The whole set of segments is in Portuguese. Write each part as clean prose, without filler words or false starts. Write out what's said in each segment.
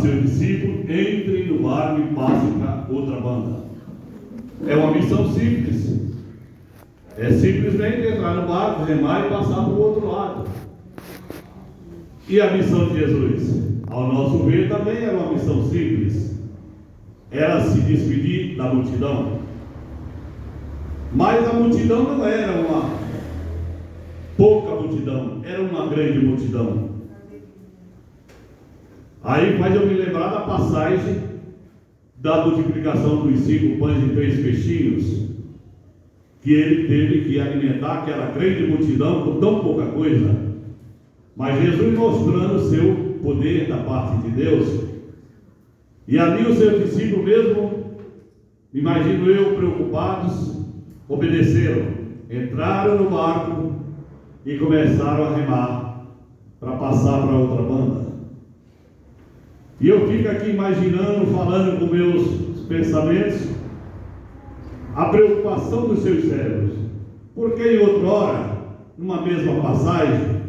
seu discípulo: entre no barco e passe para outra banda. É uma missão simples. É simplesmente entrar no barco, remar e passar para o outro lado. E a missão de Jesus, ao nosso ver, também era uma missão simples. Era se despedir da multidão. Mas a multidão não era uma pouca multidão, era uma grande multidão. Aí faz eu me lembrar da passagem da multiplicação dos 5 pães e 3 peixinhos, que ele teve que alimentar aquela grande multidão com tão pouca coisa. Mas Jesus mostrando o seu poder da parte de Deus. E ali os seus discípulos mesmo, imagino eu, preocupados, obedeceram, entraram no barco e começaram a remar para passar para outra banda. E eu fico aqui imaginando, falando com meus pensamentos, a preocupação dos seus cérebros. Porque em outra hora, numa mesma passagem,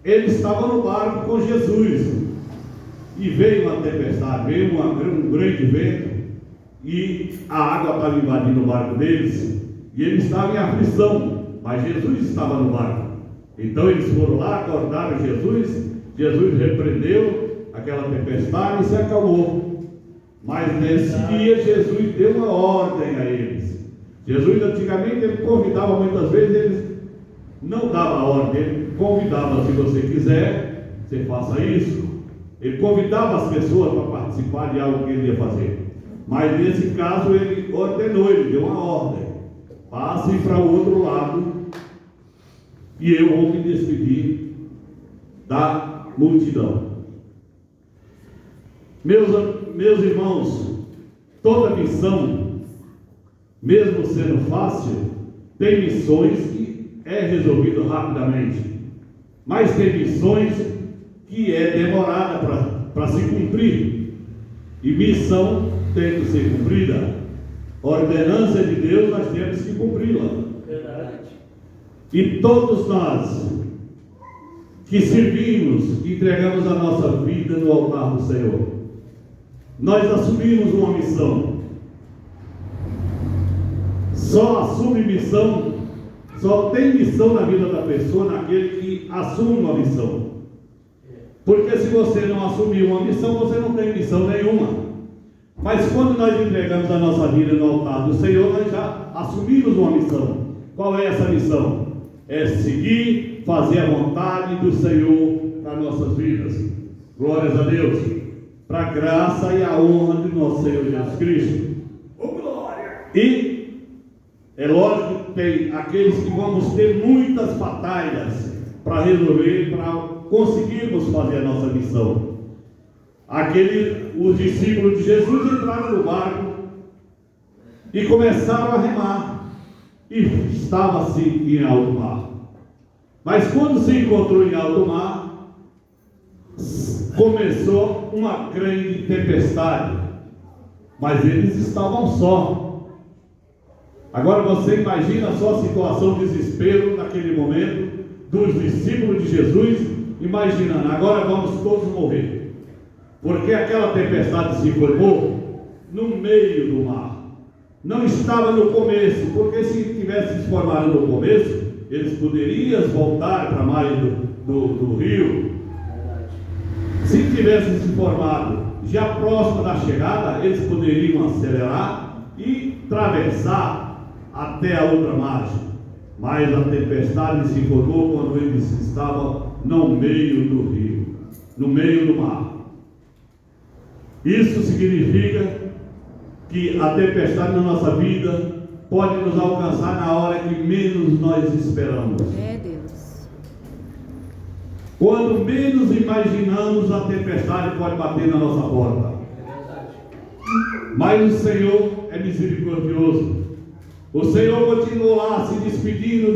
ele estava no barco com Jesus e veio uma tempestade, veio um grande vento e a água estava invadindo o barco deles e ele estava em aflição, mas Jesus estava no barco. Então eles foram lá, acordaram Jesus, Jesus repreendeu aquela tempestade e se acalmou. Mas nesse dia Jesus deu uma ordem a eles. Jesus antigamente ele convidava, muitas vezes ele não dava ordem, ele convidava: se você quiser, você faça isso. Ele convidava as pessoas para participar de algo que ele ia fazer. Mas nesse caso ele ordenou, ele deu uma ordem: passe para o outro lado e eu vou me despedir da multidão. Meus irmãos, toda missão, mesmo sendo fácil, tem missões que é resolvido rapidamente, mas tem missões que é demorada para se cumprir, e missão tem que ser cumprida. Ordenança de Deus nós temos que cumpri-la. Verdade. E todos nós que servimos, que entregamos a nossa vida no altar do Senhor, nós assumimos uma missão. Só assume missão, só tem missão na vida da pessoa naquele que assume uma missão. Porque se você não assumir uma missão, você não tem missão nenhuma. Mas quando nós entregamos a nossa vida no altar do Senhor, nós já assumimos uma missão. Qual é essa missão? É seguir, fazer a vontade do Senhor para nossas vidas. Glórias a Deus, para a graça e a honra de nosso Senhor Jesus Cristo. Oh, glória! E é lógico que tem aqueles que vamos ter muitas batalhas para resolver, para conseguirmos fazer a nossa missão. Os discípulos de Jesus entraram no barco e começaram a remar, e estava assim em alto mar. Mas quando se encontrou em alto mar, começou uma grande tempestade, mas eles estavam só. Agora você imagina só a situação de desespero naquele momento dos discípulos de Jesus, imaginando: agora vamos todos morrer, porque aquela tempestade se formou no meio do mar. Não estava no começo, porque se tivesse se formado no começo, eles poderiam voltar para a margem do rio. Se tivesse se formado já próximo da chegada, eles poderiam acelerar e atravessar até a outra margem. Mas a tempestade se formou quando eles estavam no meio do rio, no meio do mar. Isso significa que a tempestade na nossa vida pode nos alcançar na hora que menos nós esperamos. É, Deus. Quando menos imaginamos, a tempestade pode bater na nossa porta. Mas o Senhor é misericordioso. O Senhor continuou lá se despedindo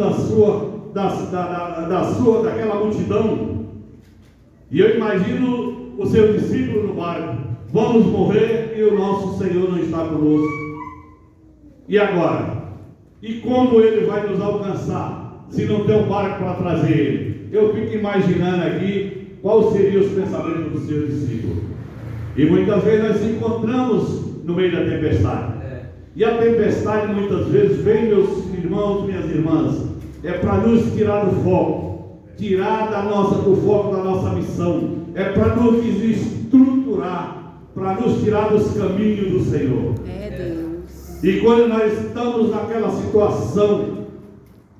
daquela multidão. E eu imagino o seu discípulo no barco: vamos morrer e o nosso Senhor não está conosco. E agora? E como ele vai nos alcançar se não tem um barco para trazer ele? Eu fico imaginando aqui quais seriam os pensamentos do seu discípulo. E muitas vezes nós nos encontramos no meio da tempestade. E a tempestade muitas vezes vem, meus irmãos, minhas irmãs, é para nos tirar do foco, tirar do foco da nossa missão, é para nos desestruturar, para nos tirar dos caminhos do Senhor. Deus. E quando nós estamos naquela situação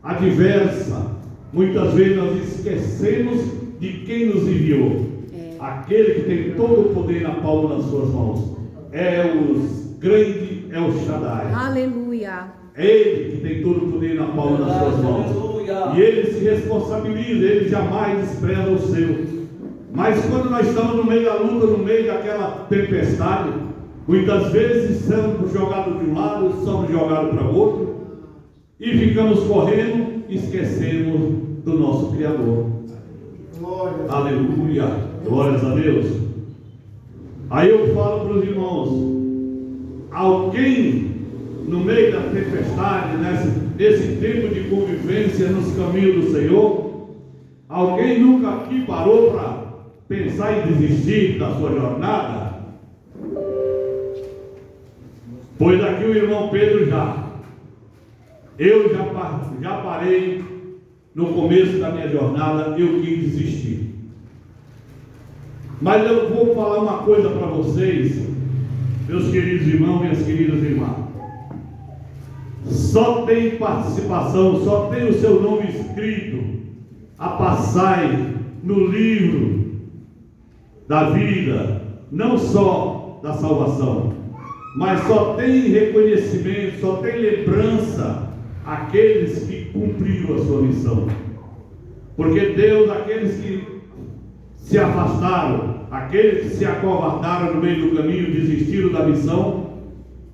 adversa, muitas vezes nós esquecemos de quem nos enviou. Aquele que tem todo o poder na palma das suas mãos. É o grande, é o Shaddai. Aleluia. É Ele que tem todo o poder na palma das suas mãos. Aleluia. E Ele se responsabiliza, Ele jamais despreza o seu. Mas quando nós estamos no meio da luta, no meio daquela tempestade, muitas vezes somos jogados de um lado, somos jogados para o outro, e ficamos correndo, esquecemos do nosso Criador. Glória. Aleluia, glórias a Deus. Aí eu falo para os irmãos, alguém no meio da tempestade, nesse tempo de convivência nos caminhos do Senhor, alguém nunca aqui parou para pensar em desistir da sua jornada? Pois aqui o irmão Pedro eu já parei no começo da minha jornada, eu quis desistir. Mas eu vou falar uma coisa para vocês, meus queridos irmãos, minhas queridas irmãs. Só tem participação, só tem o seu nome escrito a passagem no livro da vida, não só da salvação, mas só tem reconhecimento, só tem lembrança aqueles que cumpriram a sua missão. Porque Deus, aqueles que se afastaram, aqueles que se acovardaram no meio do caminho, desistiram da missão,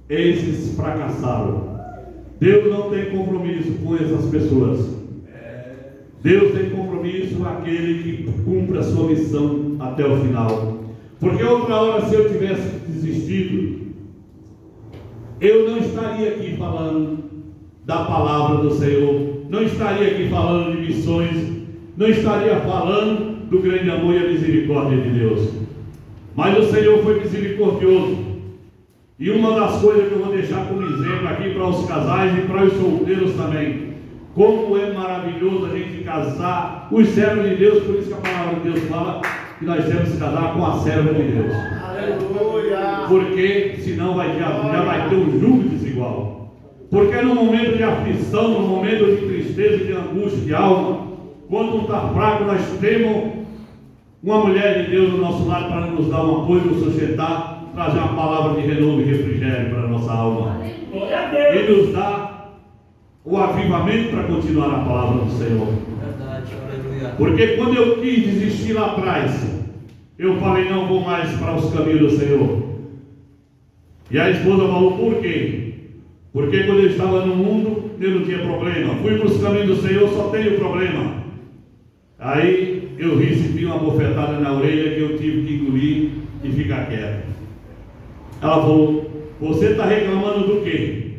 esses fracassaram. Deus não tem compromisso com essas pessoas. Deus tem compromisso com aquele que cumpre a sua missão até o final. Porque outra hora, se eu tivesse desistido, eu não estaria aqui falando da palavra do Senhor, não estaria aqui falando de missões, não estaria falando do grande amor e a misericórdia de Deus. Mas o Senhor foi misericordioso. E uma das coisas que eu vou deixar como exemplo aqui para os casais e para os solteiros também, como é maravilhoso a gente casar os servos de Deus. Por isso que a palavra de Deus fala que nós temos que casar com a serva de Deus. Aleluia. Porque senão já vai ter um jugo desigual. Porque no momento de aflição, no momento de tristeza, de angústia, de alma, quando está fraco, nós temos uma mulher de Deus do nosso lado para nos dar um apoio, nos sustentar, trazer uma palavra de renovo e refrigério para a nossa alma. Glória a Deus. E nos dá o avivamento para continuar a palavra do Senhor. Verdade, aleluia. Porque quando eu quis desistir lá atrás, eu falei, não vou mais para os caminhos do Senhor. E a esposa falou, por quê? Porque quando eu estava no mundo, eu não tinha problema. Fui para os caminhos do Senhor, só tenho problema. Aí eu recebi uma bofetada na orelha que eu tive que engolir e ficar quieto. Ela falou, você está reclamando do quê?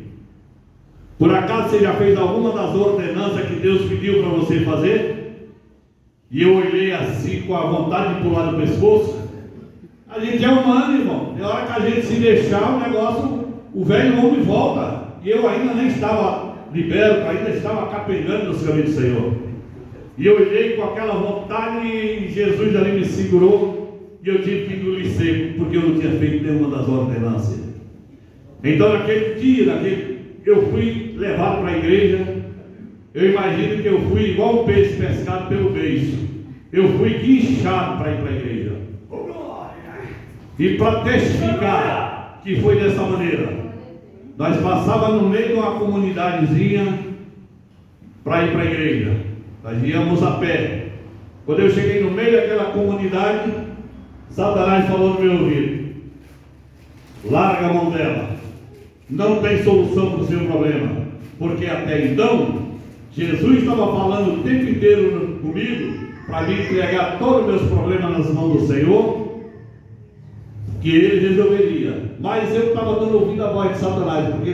Por acaso você já fez alguma das ordenanças que Deus pediu para você fazer? E eu olhei assim com a vontade de pular no pescoço. A gente é humano, irmão. Na hora que a gente se deixar, o negócio, o velho homem volta. E eu ainda nem estava liberto, ainda estava capengando nos caminhos do Senhor. E eu olhei com aquela vontade e Jesus ali me segurou. E eu tive que engolir seco, porque eu não tinha feito nenhuma das ordenanças. Então naquele dia, eu fui levado para a igreja. Eu imagino que eu fui igual um peixe pescado pelo beijo. Eu fui guinchado para ir para a igreja. E para testificar que foi dessa maneira, nós passávamos no meio de uma comunidadezinha para ir para a igreja. Nós íamos a pé. Quando eu cheguei no meio daquela comunidade, Satanás falou no meu ouvido, larga a mão dela, não tem solução para o seu problema. Porque até então, Jesus estava falando o tempo inteiro comigo, para me entregar todos os meus problemas nas mãos do Senhor, que Ele resolveria. Mas eu estava dando ouvido à voz de Satanás, porque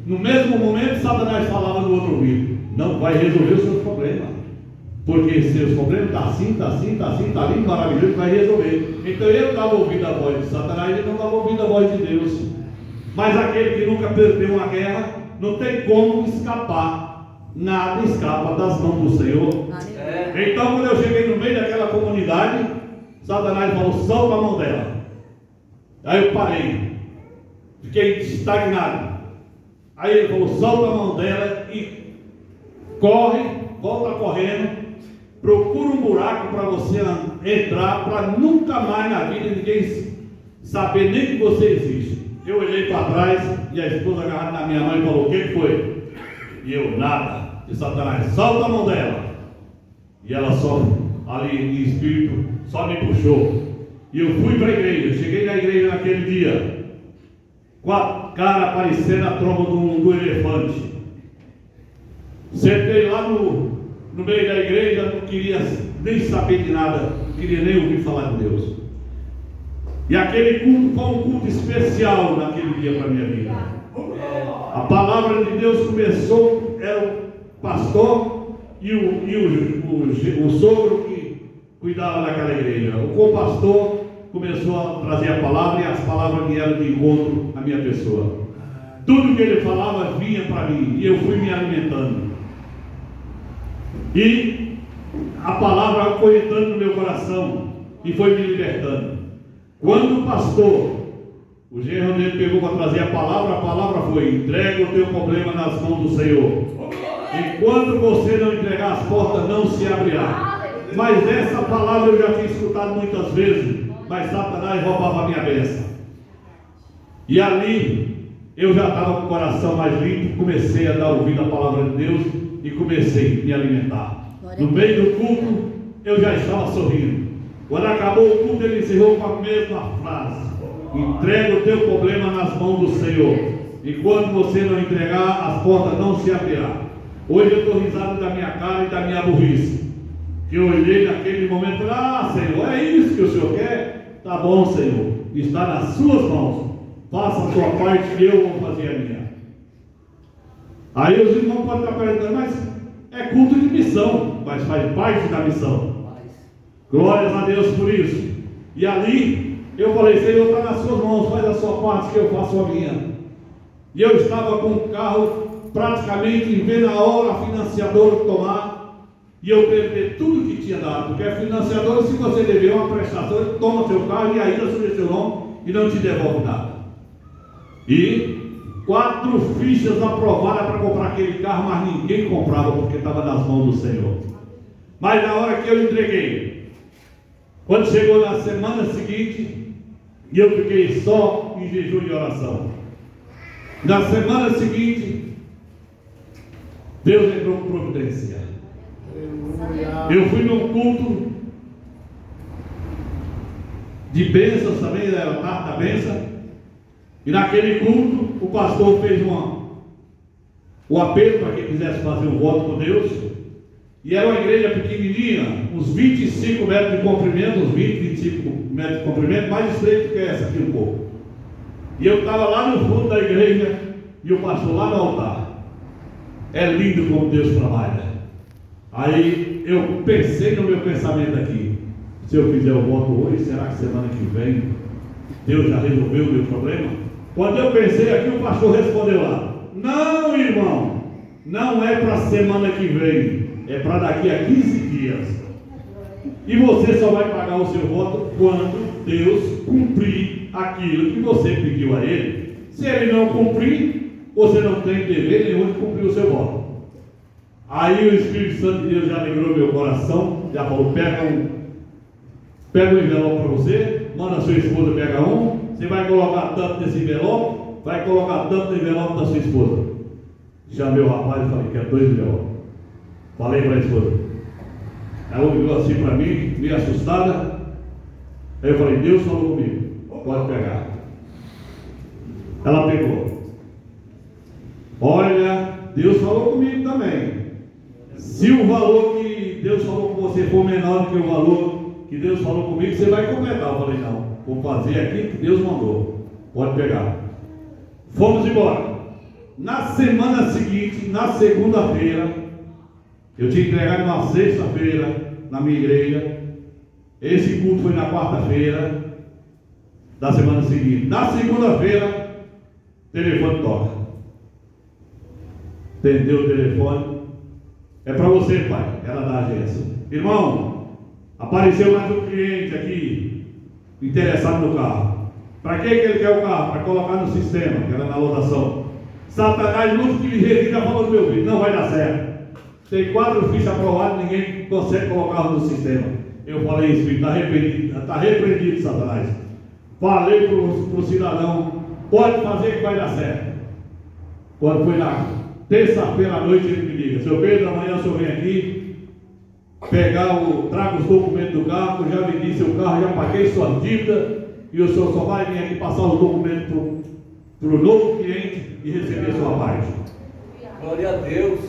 no mesmo momento Satanás falava no outro ouvido, não vai resolver os seus problemas. Porque seus problemas está assim, está assim, está assim, está ali, maravilhoso, vai resolver. Então eu estava ouvindo a voz de Satanás, ele não estava ouvindo a voz de Deus. Mas aquele que nunca perdeu uma guerra, não tem como escapar. Nada escapa das mãos do Senhor. Então quando eu cheguei no meio daquela comunidade, Satanás falou, solta a mão dela. Aí eu parei, fiquei estagnado. Aí ele falou, solta a mão dela e corre, volta correndo, procura um buraco para você entrar, para nunca mais na vida ninguém saber nem que você existe. Eu olhei para trás e a esposa agarrada na minha mão e falou, o que foi? E eu, nada. E Satanás, solta a mão dela. E ela só, ali em espírito, só me puxou. E eu fui para a igreja, cheguei na igreja naquele dia, com a cara parecendo a tromba do elefante. Sentei lá no meio da igreja, não queria nem saber de nada, não queria nem ouvir falar de Deus. E aquele culto foi um culto especial naquele dia para a minha vida. A palavra de Deus começou, era o pastor e o sogro que cuidava daquela igreja. O co-pastor começou a trazer a palavra e as palavras vieram de encontro à minha pessoa. Tudo que ele falava vinha para mim e eu fui me alimentando. E a palavra foi entrando no meu coração e foi me libertando. Quando o pastor, o genro dele pegou para trazer a palavra foi, entrega o teu problema nas mãos do Senhor. Enquanto você não entregar, as portas não se abrirão. Mas essa palavra eu já tinha escutado muitas vezes, mas Satanás roubava a minha bênção. E ali eu já estava com o coração mais limpo, comecei a dar ouvido à palavra de Deus e comecei a me alimentar. No meio do culto eu já estava sorrindo. Quando acabou o culto, ele encerrou com a mesma frase: entrega o teu problema nas mãos do Senhor. Enquanto você não entregar, as portas não se abrirão. Hoje eu estou risado da minha cara e da minha burrice, que eu olhei naquele momento e falei, Senhor, é isso que o Senhor quer? Tá bom, Senhor, está nas suas mãos. Faça a sua parte e eu vou fazer a minha. Aí os irmãos podem estar perguntando, mas é culto de missão, mas faz parte da missão. Glórias a Deus por isso. E ali eu falei, Senhor, está nas suas mãos, faz a sua parte que eu faço a minha. E eu estava com o carro praticamente em ver na hora a financiadora tomar, e eu perder tudo que tinha dado, porque a financiadora, se você dever uma prestação, ele toma seu carro e ainda suja seu nome e não te devolve nada. E 4 fichas aprovadas para comprar aquele carro, mas ninguém comprava porque estava nas mãos do Senhor. Mas na hora que eu entreguei, quando chegou na semana seguinte, e eu fiquei só em jejum e oração. Na semana seguinte, Deus entrou com providência. Eu fui num culto de bênçãos também, era a tarde da bênção. E naquele culto, o pastor fez um apelo para quem quisesse fazer um voto com Deus. E era uma igreja pequenininha, uns 25 metros de comprimento, uns 20, 25 metros de comprimento, mais estreito que essa aqui um pouco. E eu estava lá no fundo da igreja e o pastor lá no altar. É lindo como Deus trabalha. Aí eu pensei no meu pensamento aqui: se eu fizer o voto hoje, será que semana que vem Deus já resolveu o meu problema? Quando eu pensei aqui, o pastor respondeu lá: não, irmão, não é para semana que vem, é para daqui a 15 dias. E você só vai pagar o seu voto quando Deus cumprir aquilo que você pediu a Ele. Se Ele não cumprir, você não tem dever nenhum de cumprir o seu voto. Aí o Espírito Santo de Deus já alegrou meu coração, já falou: pega um envelope para você, manda a sua esposa pegar um, você vai colocar tanto nesse envelope, vai colocar tanto no envelope da sua esposa. Chamei o rapaz e falei: quer 2 envelopes. Falei para a esposa. Ela olhou assim para mim, meio assustada. Aí eu falei: Deus falou comigo, pode pegar. Ela pegou. Olha, Deus falou comigo também. Se o valor que Deus falou com você for menor do que o valor que Deus falou comigo, você vai completar. Eu falei: não, vou fazer aqui que Deus mandou. Pode pegar. Fomos embora. Na semana seguinte, na segunda-feira, Eu tinha entregado numa sexta-feira na minha igreja. Esse culto foi na quarta-feira da semana seguinte. Na segunda-feira, o telefone toca. Atendeu o telefone. É para você, pai. Era da agência. Irmão, apareceu mais um cliente aqui interessado no carro. Para que ele quer o carro? Para colocar no sistema, que era na lotação. Satanás, muito que lhe resiste, já falou no meu ouvido: não vai dar certo. Tem 4 fichas aprovadas, ninguém consegue colocar no sistema. Eu falei: Espírito, está repreendido, Satanás. Falei para o cidadão: pode fazer que vai dar certo. Quando foi na terça-feira à noite, ele me liga: seu Pedro, amanhã o senhor vem aqui traga os documentos do carro, já vendi seu carro, já paguei sua dívida, e o senhor só vai vir aqui passar os documentos para o novo cliente e receber sua parte. Glória a Deus.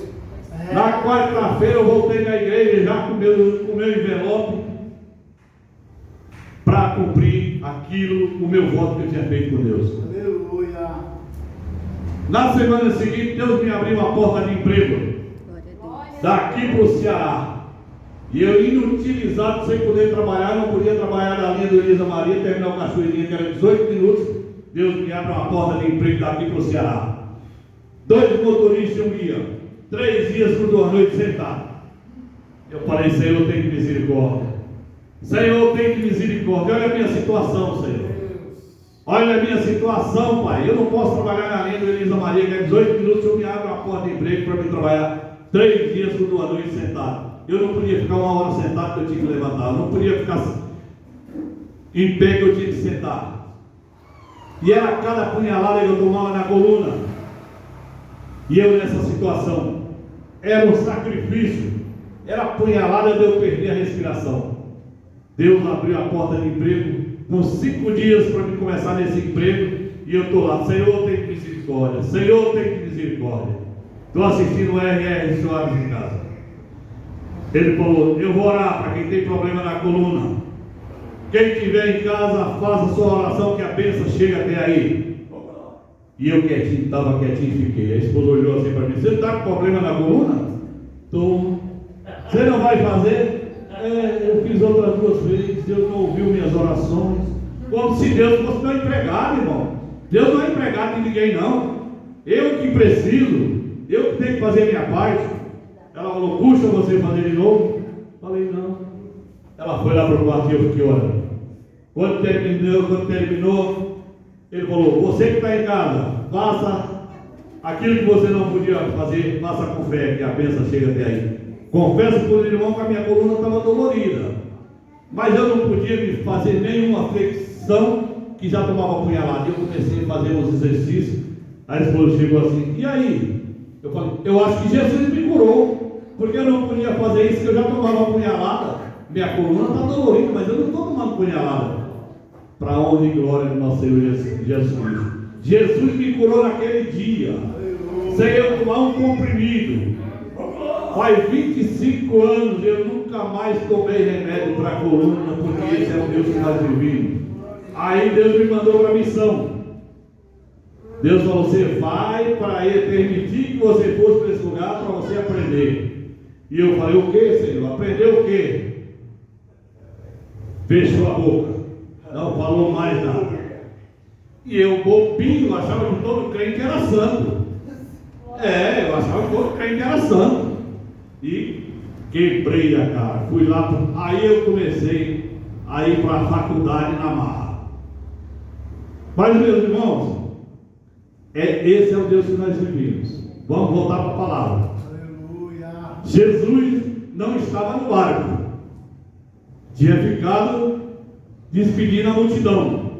Na quarta-feira eu voltei na igreja já com o meu envelope para cumprir o meu voto que eu tinha feito com Deus. Aleluia. Na semana seguinte, Deus me abriu uma porta de emprego daqui para o Ceará. E eu, inutilizado, sem poder trabalhar, não podia trabalhar na linha do Elisa Maria, terminar o Cachoeirinha, que era 18 minutos. Deus me abre uma porta de emprego daqui para o Ceará. 2 motoristas um guia, 3 dias por 2 noites sentado. Eu falei: Senhor, tem misericórdia. Senhor, tem misericórdia. Olha a minha situação, Senhor. Olha a minha situação, Pai. Eu não posso trabalhar na linha do Elisa Maria, que é 18 minutos. Eu me abro uma porta de emprego para me trabalhar 3 dias por 2 noites sentado. Eu não podia ficar 1 hora sentado, que eu tinha que levantar. Eu não podia ficar em pé, que eu tinha que sentar. E era cada punhalada que eu tomava na coluna. E eu nessa situação, era um sacrifício, era a punhalada de eu perder a respiração. Deus abriu a porta de emprego com 5 dias para me começar nesse emprego. E eu estou lá: Senhor, tem misericórdia. Senhor, tem misericórdia. Estou assistindo o R.R. Soares em casa. Ele falou: eu vou orar para quem tem problema na coluna. Quem estiver em casa, faça a sua oração, que a bênção chega até aí. E eu quietinho, estava quietinho e fiquei. A esposa olhou assim para mim: você está com problema na coluna? Estou. Você não vai fazer? Eu fiz outras 2 vezes. Deus não ouviu minhas orações. Como se Deus fosse meu empregado, irmão. Deus não é empregado de ninguém, não. Eu que preciso, eu que tenho que fazer a minha parte. Ela falou: custa você fazer de novo? Falei: não. Ela foi lá para o quarto e eu fiquei orando. Quando terminou, ele falou: você que está em casa, faça aquilo que você não podia fazer, faça com fé, que a bênção chega até aí. Confesso para o irmão que a minha coluna estava dolorida, mas eu não podia me fazer nenhuma flexão, que já tomava punhalada. Eu comecei a fazer uns exercícios. A esposa chegou assim: e aí? Eu falei: eu acho que Jesus me curou, porque eu não podia fazer isso, que eu já tomava punhalada. Minha coluna está dolorida, mas eu não estou tomando punhalada. Para a honra e glória do nosso Senhor Jesus. Jesus me curou naquele dia, sem eu tomar um comprimido. Faz 25 anos eu nunca mais tomei remédio para a coluna, porque esse é o Deus que nós vivemos. Aí Deus me mandou para a missão. Deus falou: você vai para ele, permitir que você fosse para esse lugar para você aprender. E eu falei: o que, Senhor? Aprender o quê? Fechou a boca, não falou mais nada. E eu, bobinho, achava que todo crente era santo. Eu achava que todo crente era santo. E quebrei a cara. Fui lá, aí eu comecei a ir para a faculdade na marra. Mas, meus irmãos, esse é o Deus que nós vivemos. Vamos voltar para a palavra. Aleluia. Jesus não estava no barco, tinha ficado despedindo a multidão.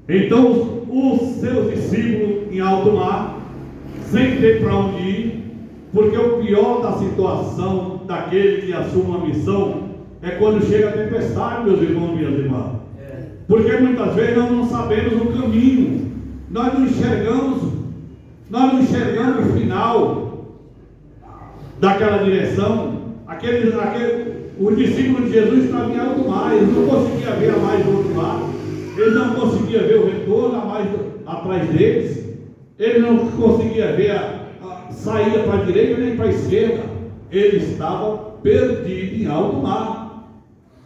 Então os seus discípulos em alto mar, sem ter para onde ir, porque o pior da situação daquele que assume uma missão é quando chega a tempestade, meus irmãos e minhas irmãs. Porque muitas vezes nós não sabemos o caminho, nós não enxergamos o final daquela direção. O discípulo de Jesus estava em alto mar, eles não conseguiam ver a mais do outro lado, eles não conseguiam ver o retorno a mais atrás deles, eles não conseguiam ver a saída para a direita nem para a esquerda. ele estava perdido em alto mar.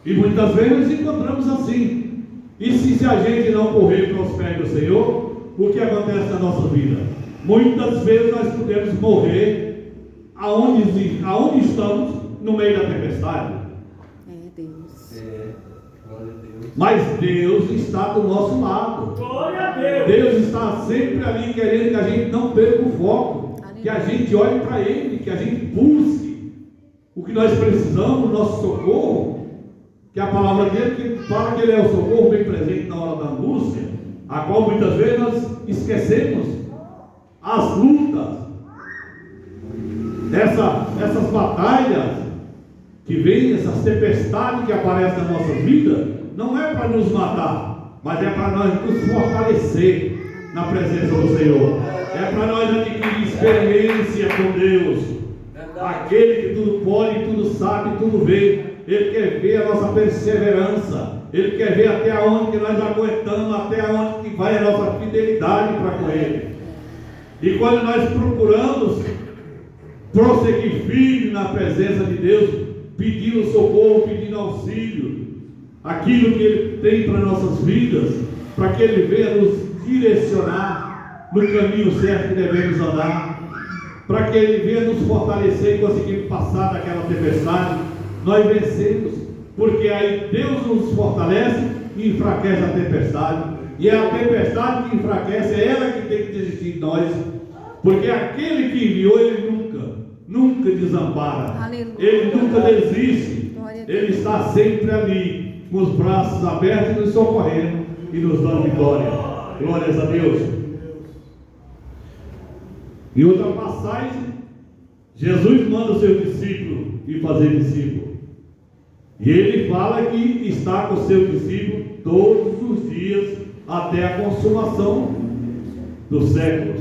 E muitas vezes nos encontramos assim. E se a gente não correr para os pés do Senhor, o que acontece na nossa vida? Muitas vezes nós podemos morrer aonde estamos, no meio da tempestade. Deus. Glória a Deus. Mas Deus está do nosso lado. Glória a Deus. Deus está sempre ali querendo que a gente não perca o foco, Aleluia. que a gente olhe para Ele, que a gente busque o que nós precisamos, o nosso socorro, que a palavra dele que fala que Ele é o socorro bem presente na hora da angústia, a qual muitas vezes nós esquecemos as lutas, essas batalhas que vêm, essas tempestades que aparecem na nossa vida, não é para nos matar, mas é para nós nos fortalecer na presença do Senhor. É para nós adquirir experiência com Deus, aquele que tudo pode, tudo sabe, tudo vê. Ele quer ver a nossa perseverança, Ele quer ver até onde que nós aguentamos, até onde que vai a nossa fidelidade para com Ele. E quando nós procuramos prosseguir firme na presença de Deus, pedindo socorro, pedindo auxílio, aquilo que Ele tem para nossas vidas, para que Ele venha nos direcionar no caminho certo que devemos andar, para que Ele venha nos fortalecer e conseguir passar daquela tempestade, nós vencemos, porque aí Deus nos fortalece e enfraquece a tempestade, e é a tempestade que enfraquece, é ela que tem que desistir de nós, porque aquele que enviou, Ele nunca desampara, Aleluia. Ele nunca desiste, Glória a Deus. Ele está sempre ali, com os braços abertos, nos socorrendo e nos dando vitória. Glórias a Deus. Em outra passagem, Jesus manda o seu discípulo ir fazer discípulo. E ele fala que está com o seu discípulo todos os dias até a consumação dos séculos.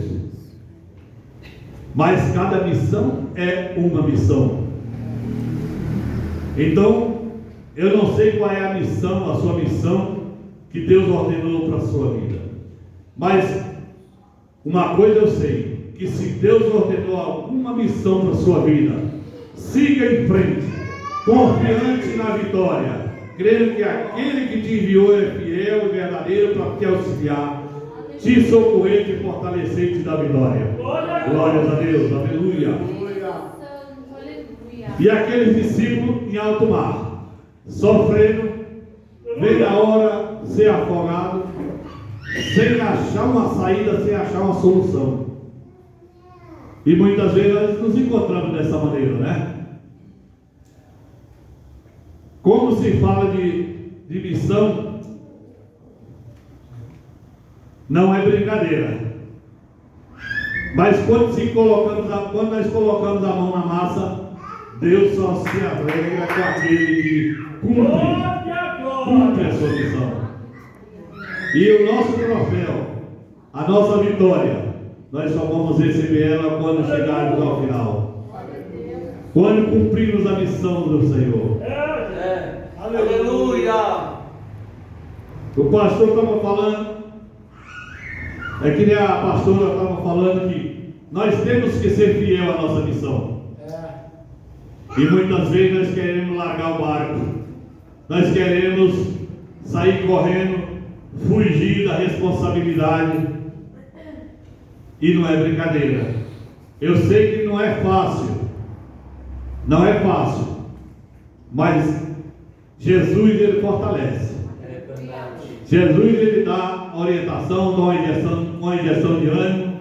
Mas cada missão é uma missão. Então, eu não sei qual é a missão, a sua missão que Deus ordenou para a sua vida. Mas uma coisa eu sei, que se Deus ordenou alguma missão para a sua vida, siga em frente, confiante na vitória, crendo que aquele que te enviou é fiel e verdadeiro para te auxiliar, te socorrer, te fortalecer e te dar vitória. Glórias a Deus, aleluia. E aqueles discípulos em alto mar, sofrendo, veio a hora de ser afogado, sem achar uma saída, sem achar uma solução. E muitas vezes nós nos encontramos dessa maneira, né? Como se fala de missão, não é brincadeira. Mas quando nós colocamos a mão na massa, Deus só se alegra com aquele que cumpre a sua missão. E o nosso troféu, a nossa vitória, nós só vamos receber ela quando chegarmos ao final. Quando cumprirmos a missão do Senhor. Aleluia. O pastor estava falando, é que nem a pastora estava falando que nós temos que ser fiel à nossa missão. E muitas vezes nós queremos largar o barco, nós queremos sair correndo, fugir da responsabilidade, e não é brincadeira. Eu sei que não é fácil, mas Jesus ele fortalece. Jesus ele dá orientação, dá uma injeção de ânimo.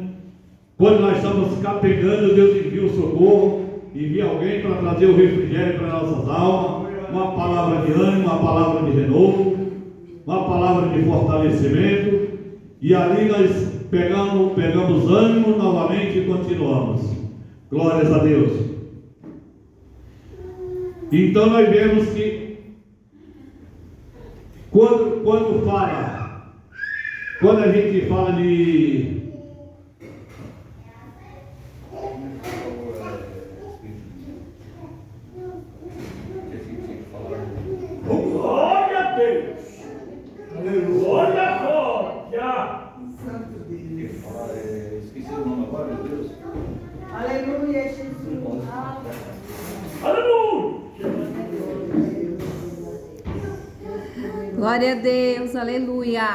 Quando nós estamos capengando, Deus envia o socorro, envia alguém para trazer o refrigério para nossas almas, uma palavra de ânimo, uma palavra de renovo, uma palavra de fortalecimento, e ali nós pegamos ânimo novamente e continuamos. Glórias a Deus. Então nós vemos que quando a gente fala de Glória a Deus. Glória a Glória. Esqueci o nome agora, meu Deus. Aleluia, Jesus. Glória a Deus, aleluia.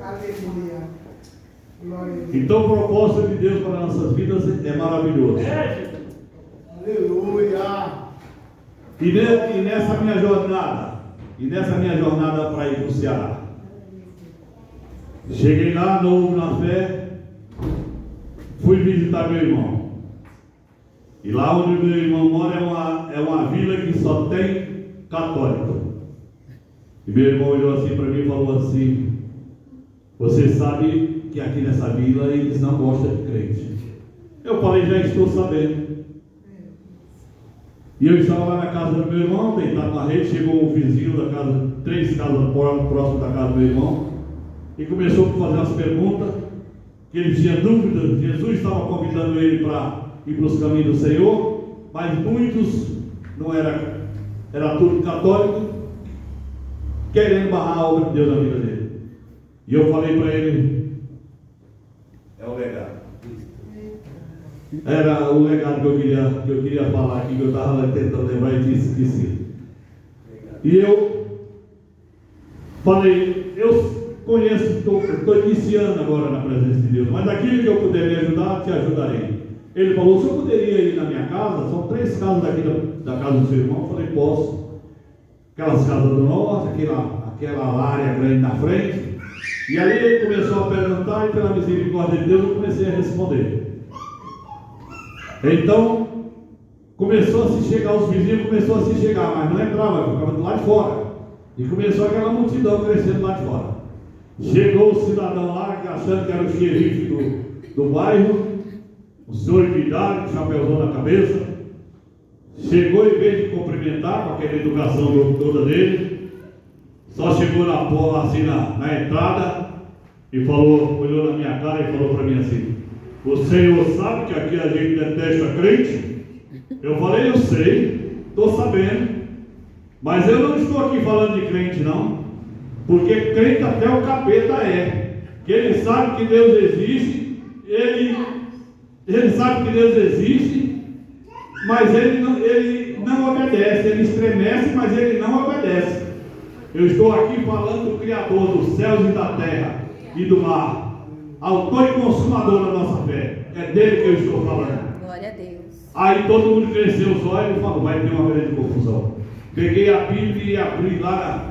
Aleluia. Glória a Deus. Então o propósito de Deus para nossas vidas é maravilhoso. É, Jesus. Aleluia. E nessa minha jornada para ir para o Ceará, cheguei lá, novo na fé, fui visitar meu irmão. E lá onde meu irmão mora é uma vila que só tem católico. E meu irmão olhou assim para mim e falou assim: você sabe que aqui nessa vila eles não gostam de crente. Eu falei: já estou sabendo. E eu estava lá na casa do meu irmão, deitado na rede. Chegou um vizinho da casa, 3 casas próximo da casa do meu irmão, e começou a fazer umas perguntas, que ele tinha dúvidas. Jesus estava convidando ele para ir para os caminhos do Senhor, mas muitos não era tudo católico, querendo barrar a obra de Deus na vida dele. E eu falei para ele: é o legado. Era o legado que eu queria falar aqui, que eu estava tentando lembrar e tinha esquecido. E eu falei: eu conheço, estou iniciando agora na presença de Deus, mas aquilo que eu puder me ajudar, te ajudarei. Ele falou: o senhor poderia ir na minha casa? São 3 casas daqui da casa do seu irmão. Eu falei: posso. Aquelas casas do norte, aquela área grande na frente. E aí ele começou a perguntar, e pela misericórdia de Deus eu comecei a responder. Então começou a se chegar, os vizinhos começou a se chegar, mas não entrava, ficava do lado de fora. E começou aquela multidão crescendo lá de fora. Chegou o cidadão lá, achando que era o xerife do bairro, o senhor de idade, com chapéuzão na cabeça. Chegou, em vez de cumprimentar com aquela educação toda dele, só chegou assim na entrada e falou, olhou na minha cara e falou para mim assim: o senhor sabe que aqui a gente detesta crente? Eu falei: eu sei, estou sabendo, mas eu não estou aqui falando de crente não, porque crente até o capeta é, que ele sabe que Deus existe, ele sabe que Deus existe, mas ele não obedece, ele estremece, mas ele não obedece. Eu estou aqui falando do Criador dos céus e da terra e do mar, autor e consumador da nossa fé. É dele que eu estou falando. Glória a Deus. Aí todo mundo cresceu os olhos e falou: vai ter uma grande confusão. Peguei a Bíblia e abri lá